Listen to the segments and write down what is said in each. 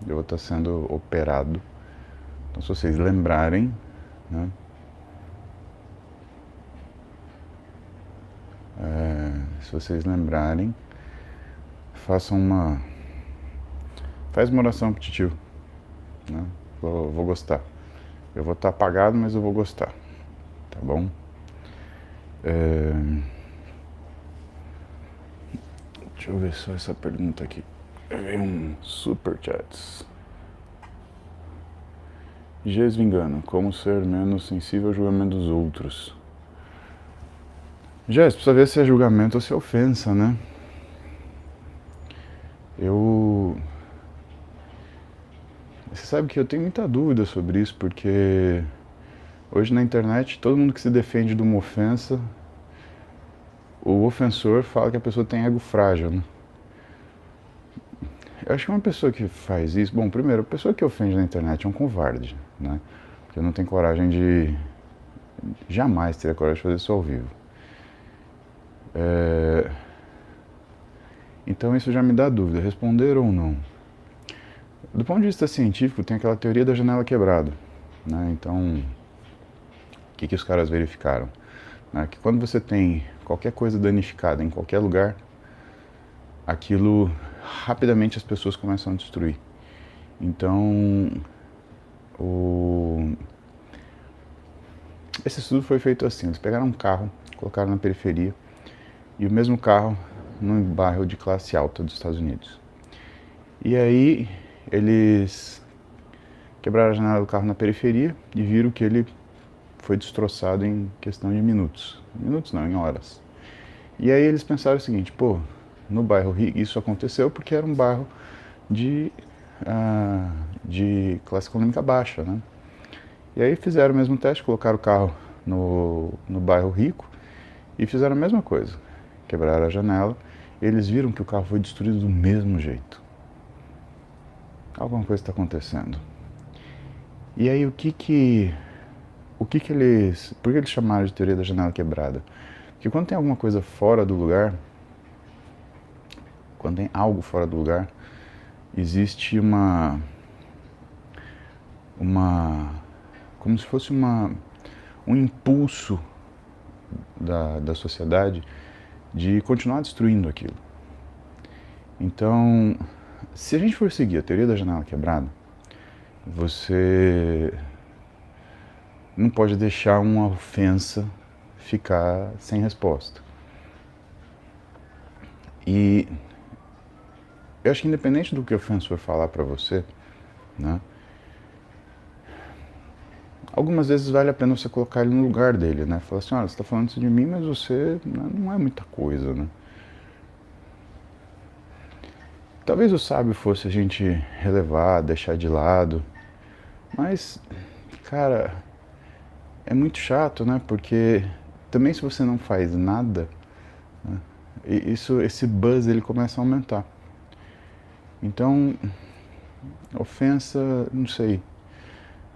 eu vou estar sendo operado. Então, se vocês lembrarem, né, se vocês lembrarem, façam faz uma oração pro titio, né? Vou gostar. Eu vou estar apagado, mas eu vou gostar, tá bom? Deixa eu ver só essa pergunta aqui. Veio um super chats. Ges Vingano, como ser menos sensível ao julgamento dos outros? Ges, precisa ver se é julgamento ou se é ofensa, né? Você sabe que eu tenho muita dúvida sobre isso, porque hoje na internet, todo mundo que se defende de uma ofensa, o ofensor fala que a pessoa tem ego frágil, né? Eu acho que uma pessoa que faz isso... Bom, primeiro, a pessoa que ofende na internet é um covarde, né? Porque não tem coragem de... Jamais teria coragem de fazer isso ao vivo. Então isso já me dá dúvida, responder ou não. Do ponto de vista científico, tem aquela teoria da janela quebrada, né? Então, o que os caras verificaram? Que quando você tem qualquer coisa danificada em qualquer lugar, aquilo rapidamente as pessoas começam a destruir. Então, esse estudo foi feito assim: eles pegaram um carro, colocaram na periferia, e o mesmo carro num bairro de classe alta dos Estados Unidos. E aí eles quebraram a janela do carro na periferia e viram que ele foi destroçado em questão de minutos. Minutos não, em horas. E aí eles pensaram o seguinte: pô, no bairro rico, isso aconteceu porque era um bairro de classe econômica baixa, né? E aí fizeram o mesmo teste, colocaram o carro no bairro rico e fizeram a mesma coisa. Quebraram a janela, eles viram que o carro foi destruído do mesmo jeito. Alguma coisa está acontecendo. E aí por que eles chamaram de teoria da janela quebrada? Porque quando tem alguma coisa fora do lugar, quando tem algo fora do lugar, existe como se fosse um impulso da sociedade de continuar destruindo aquilo. Então, se a gente for seguir a teoria da janela quebrada, você não pode deixar uma ofensa ficar sem resposta. E eu acho que independente do que o ofensor falar pra você, né, algumas vezes vale a pena você colocar ele no lugar dele, né? Falar assim: olha, você está falando isso de mim, mas você não é muita coisa, né? Talvez o sábio fosse a gente relevar, deixar de lado, mas, cara, é muito chato, né? Porque também se você não faz nada, né, esse buzz ele começa a aumentar. Então, ofensa, não sei.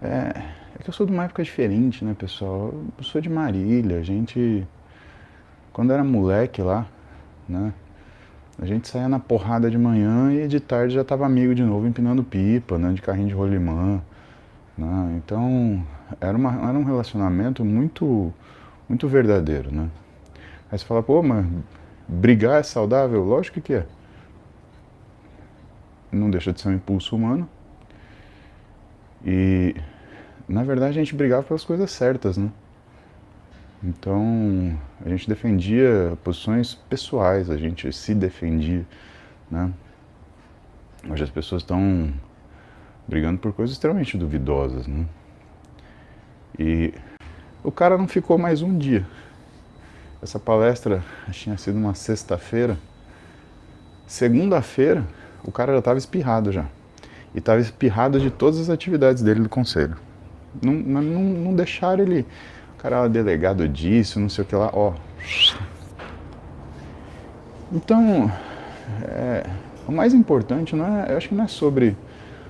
É que eu sou de uma época diferente, né, pessoal? Eu sou de Marília, a gente, quando era moleque lá, né, a gente saía na porrada de manhã e de tarde já tava amigo de novo, empinando pipa, né, de carrinho de rolimã, né? Então, era um relacionamento muito, muito verdadeiro, né? Aí você fala: pô, mas brigar é saudável? Lógico que é. Não deixa de ser um impulso humano. E, na verdade, a gente brigava pelas coisas certas, né? Então, a gente defendia posições pessoais, a gente se defendia, né? Hoje as pessoas estão brigando por coisas extremamente duvidosas, né? E o cara não ficou mais um dia. Essa palestra tinha sido uma sexta-feira. Segunda-feira, o cara já estava espirrado já. E estava espirrado de todas as atividades dele do conselho. Não deixaram ele... O cara era delegado disso, não sei o que lá, ó. Então, o mais importante, eu acho que não é sobre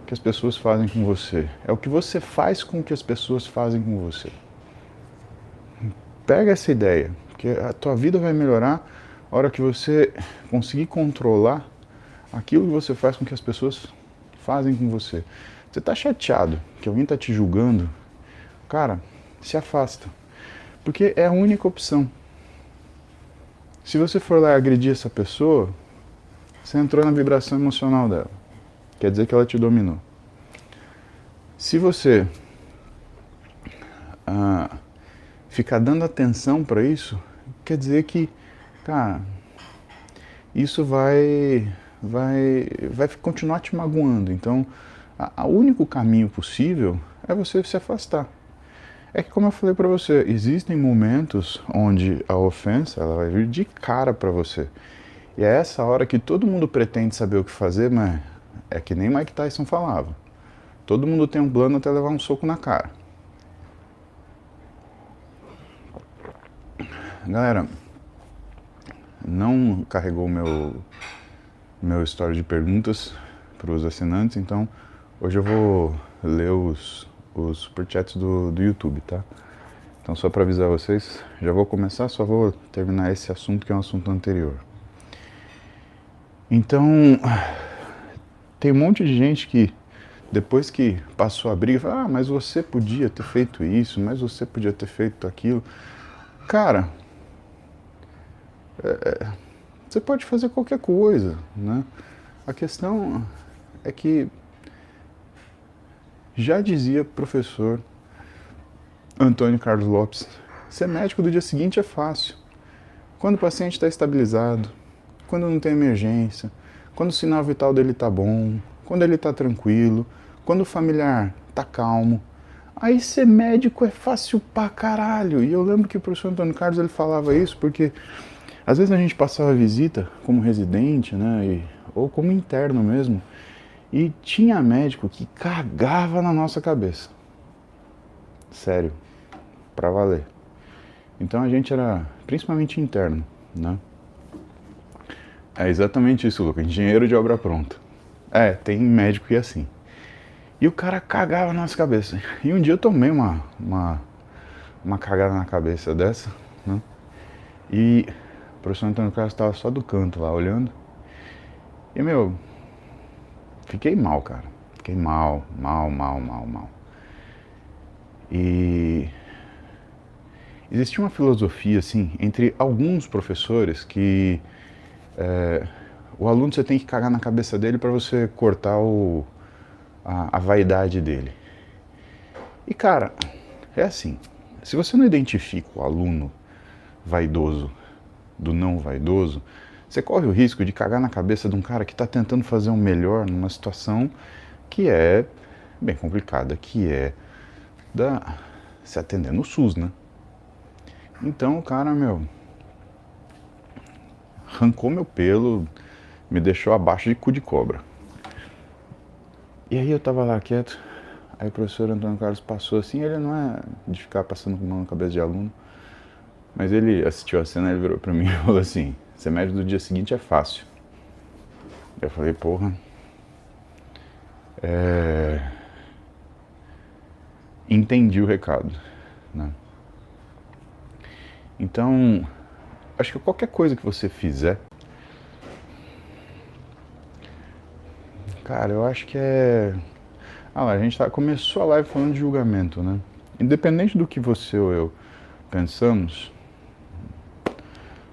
o que as pessoas fazem com você. É o que você faz com o que as pessoas fazem com você. Pega essa ideia, porque a tua vida vai melhorar a hora que você conseguir controlar aquilo que você faz com que as pessoas fazem com você. Você tá chateado que alguém tá te julgando, cara, se afasta. Porque é a única opção. Se você for lá agredir essa pessoa, você entrou na vibração emocional dela. Quer dizer que ela te dominou. Se você ficar dando atenção para isso, quer dizer que, cara, isso vai continuar te magoando. Então, o único caminho possível é você se afastar. É que, como eu falei para você, existem momentos onde a ofensa ela vai vir de cara para você. E é essa hora que todo mundo pretende saber o que fazer, mas é que nem Mike Tyson falava. Todo mundo tem um plano até levar um soco na cara. Galera, não carregou meu story de perguntas para os assinantes, então hoje eu vou ler os superchats do YouTube, tá? Então só para avisar vocês, já vou começar, só vou terminar esse assunto que é um assunto anterior. Então, tem um monte de gente que depois que passou a briga, fala, mas você podia ter feito isso, mas você podia ter feito aquilo. Cara, você pode fazer qualquer coisa, né? A questão é que já dizia professor Antônio Carlos Lopes, ser médico do dia seguinte é fácil. Quando o paciente está estabilizado, quando não tem emergência, quando o sinal vital dele está bom, quando ele está tranquilo, quando o familiar está calmo, aí ser médico é fácil pra caralho. E eu lembro que o professor Antônio Carlos ele falava isso porque às vezes a gente passava visita como residente, né, ou como interno mesmo, e tinha médico que cagava na nossa cabeça. Sério, pra valer. Então a gente era principalmente interno, né? É exatamente isso, Lucas, engenheiro de obra pronta. Tem médico que é assim. E o cara cagava na nossa cabeça. E um dia eu tomei uma cagada na cabeça dessa, né? E o professor Antônio Carlos estava só do canto lá, olhando. E, fiquei mal, cara. Fiquei mal. E existia uma filosofia, assim, entre alguns professores que o aluno você tem que cagar na cabeça dele para você cortar a vaidade dele. E, cara, é assim, se você não identifica o aluno vaidoso do não vaidoso, você corre o risco de cagar na cabeça de um cara que está tentando fazer um melhor numa situação que é bem complicada, que é se atender no SUS, né? Então o cara, arrancou meu pelo, me deixou abaixo de cu de cobra. E aí eu tava lá quieto, aí o professor Antônio Carlos passou assim, ele não é de ficar passando com mão na cabeça de aluno, mas ele assistiu a cena, ele virou pra mim e falou assim, ser médico do dia seguinte é fácil. Eu falei, porra, entendi o recado, né? Então, acho que qualquer coisa que você fizer, cara, eu acho que a gente começou a live falando de julgamento, né? Independente do que você ou eu pensamos,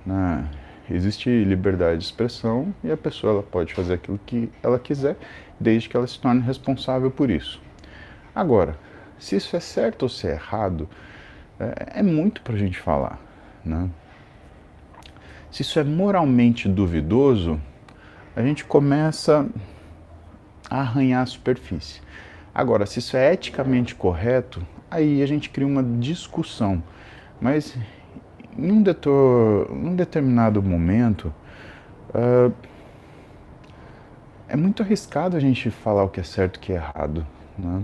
né, existe liberdade de expressão e a pessoa ela pode fazer aquilo que ela quiser, desde que ela se torne responsável por isso. Agora, se isso é certo ou se é errado, é muito pra gente falar, né? Se isso é moralmente duvidoso, a gente começa a arranhar a superfície. Agora, se isso é eticamente correto, aí a gente cria uma discussão. Mas em um determinado momento, é muito arriscado a gente falar o que é certo e o que é errado, né?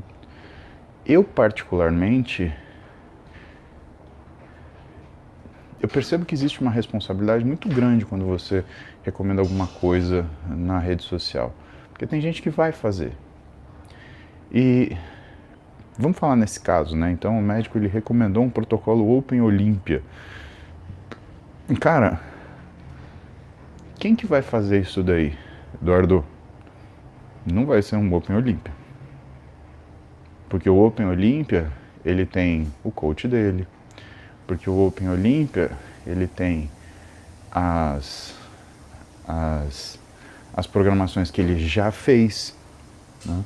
Eu, particularmente, eu percebo que existe uma responsabilidade muito grande quando você recomenda alguma coisa na rede social. Porque tem gente que vai fazer. E vamos falar nesse caso, né? Então o médico ele recomendou um protocolo Open Olympia. Cara, quem que vai fazer isso daí, Eduardo? não vai ser um Open Olympia. Porque o Open Olympia, ele tem o coach dele. Porque o Open Olympia, ele tem as programações que ele já fez, né?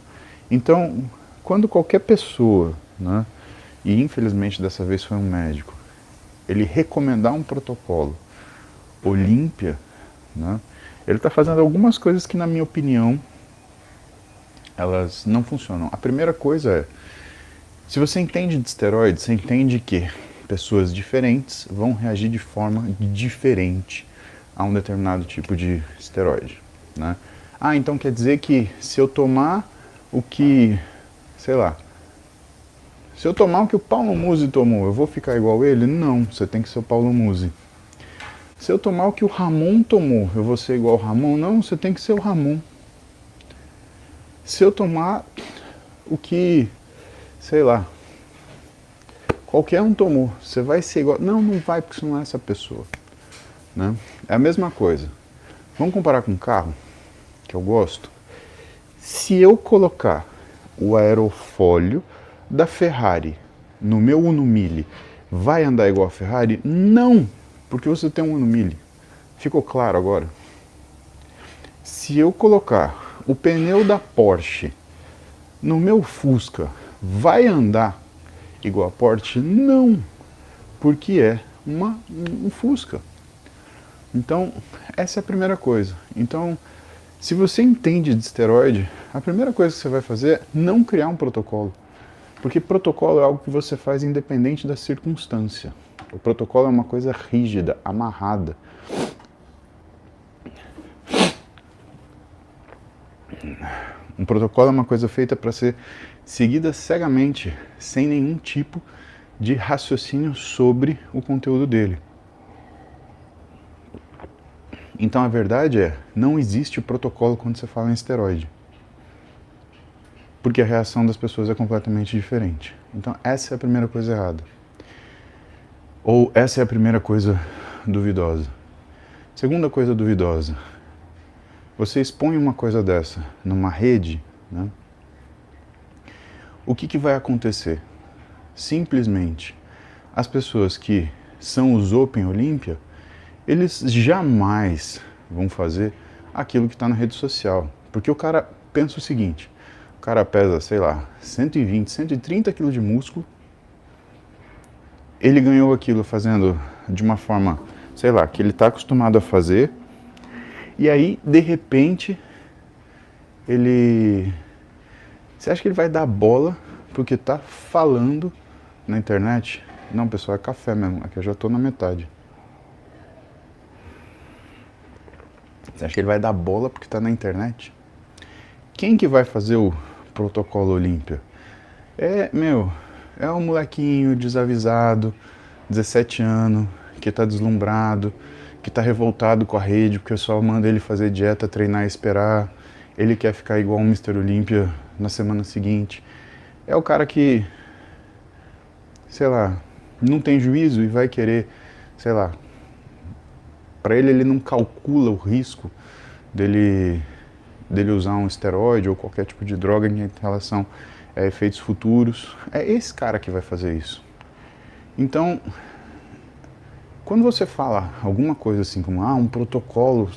Então, quando qualquer pessoa, né, e infelizmente dessa vez foi um médico, ele recomendar um protocolo Olímpia, né, ele está fazendo algumas coisas que, na minha opinião, elas não funcionam. A primeira coisa é, se você entende de esteroides, você entende que pessoas diferentes vão reagir de forma diferente a um determinado tipo de esteroide, né? Ah, então quer dizer que se eu tomar o que, sei lá, se eu tomar o que o Paulo Musi tomou, eu vou ficar igual ele? Não, você tem que ser o Paulo Musi. Se eu tomar o que o Ramon tomou, eu vou ser igual o Ramon? Não, você tem que ser o Ramon. Se eu tomar o que, sei lá, qualquer um tomou, você vai ser igual? Não, não vai, porque você não é essa pessoa, né? É a mesma coisa. Vamos comparar com um carro, que eu gosto? Se eu colocar o aerofólio da Ferrari no meu Uno Mille, vai andar igual a Ferrari? Não, porque você tem um Uno Mille. Ficou claro agora? Se eu colocar o pneu da Porsche no meu Fusca, vai andar igual a Porsche? Não, porque é um Fusca. Então, essa é a primeira coisa. Então, se você entende de esteroide, a primeira coisa que você vai fazer é não criar um protocolo. Porque protocolo é algo que você faz independente da circunstância. O protocolo é uma coisa rígida, amarrada. Um protocolo é uma coisa feita para ser seguida cegamente, sem nenhum tipo de raciocínio sobre o conteúdo dele. Então a verdade é, não existe protocolo quando você fala em esteroide. Porque a reação das pessoas é completamente diferente. Então essa é a primeira coisa errada. Ou essa é a primeira coisa duvidosa. Segunda coisa duvidosa. Você expõe uma coisa dessa numa rede, né? O que vai acontecer? Simplesmente, as pessoas que são os Open Olympia, eles jamais vão fazer aquilo que está na rede social. Porque o cara pensa o seguinte, o cara pesa, sei lá, 120, 130 quilos de músculo, ele ganhou aquilo fazendo de uma forma, sei lá, que ele está acostumado a fazer, e aí, de repente, ele... Você acha que ele vai dar bola porque está falando na internet? Não, pessoal, é café mesmo, aqui eu já estou na metade. Você acha que ele vai dar bola porque está na internet? Quem que vai fazer o protocolo Olímpia? É um molequinho desavisado, 17 anos, que está deslumbrado, que está revoltado com a rede, porque só manda ele fazer dieta, treinar e esperar. Ele quer ficar igual um Mr. Olímpia na semana seguinte. É o cara que, sei lá, não tem juízo e vai querer, sei lá, para ele não calcula o risco dele usar um esteroide ou qualquer tipo de droga em relação a efeitos futuros. É esse cara que vai fazer isso. Então, quando você fala alguma coisa assim como um protocolo